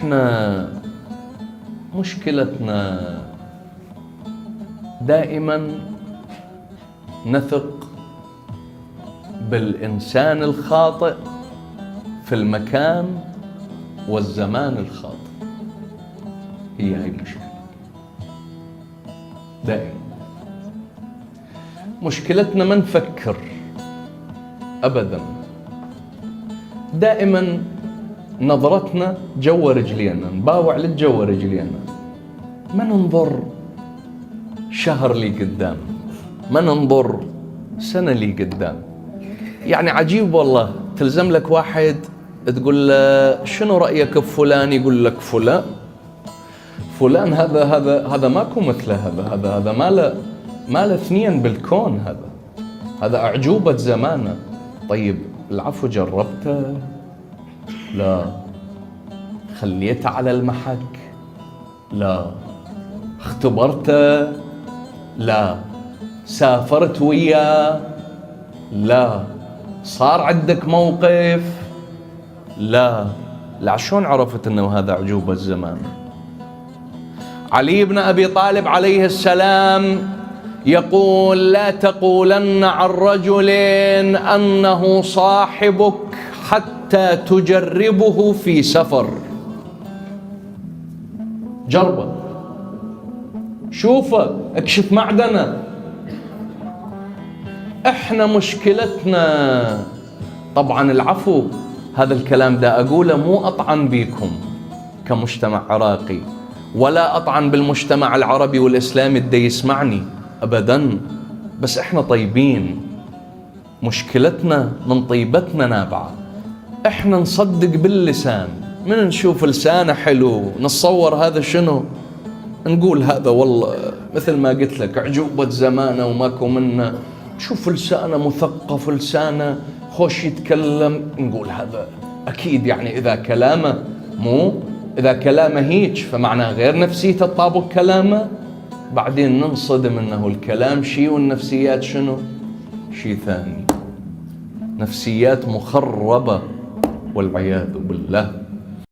احنا مشكلتنا دائما نثق بالإنسان الخاطئ في المكان والزمان الخاطئ. هي المشكلة دائما. مشكلتنا ما نفكر أبدا، دائما نظرتنا جوا رجلينا، نباوع للجوا رجلينا، ما ننظر شهر لي قدام، ما ننظر سنة لي قدام. يعني عجيب والله، تلزم لك واحد تقول له شنو رأيك بفلان، يقول لك فلان هذا ماكو مثله، هذا ما له اثنين بالكون، هذا أعجوبة زمانه. طيب العفو، جربته؟ لا. خليته على المحك؟ لا. اختبرته؟ لا. سافرت وياه؟ لا. صار عندك موقف؟ لا. شلون عرفت انه هذا عجوبة الزمان؟ علي بن أبي طالب عليه السلام يقول: لا تقولن عن رجل أنه صاحبك حتى تجربه في سفر. جربه، شوفه، اكشف معدنه. احنا مشكلتنا طبعا، العفو، هذا الكلام دا أقوله مو أطعن بيكم كمجتمع عراقي، ولا أطعن بالمجتمع العربي والإسلامي اللي يسمعني أبدا، بس إحنا طيبين. مشكلتنا من طيبتنا نابعة. إحنا نصدق باللسان، من نشوف لسانه حلو نتصور هذا شنو، نقول هذا والله مثل ما قلت لك عجوبة زمانه وماكو منه. شوف لسانه مثقف، لسانه خوش يتكلم، نقول هذا أكيد. يعني إذا كلامه هيك فمعناه غير نفسيته تطابق كلامه. بعدين ننصدم انه الكلام شيء والنفسيات شنو؟ شيء ثاني. نفسيات مخربة والعياذ بالله.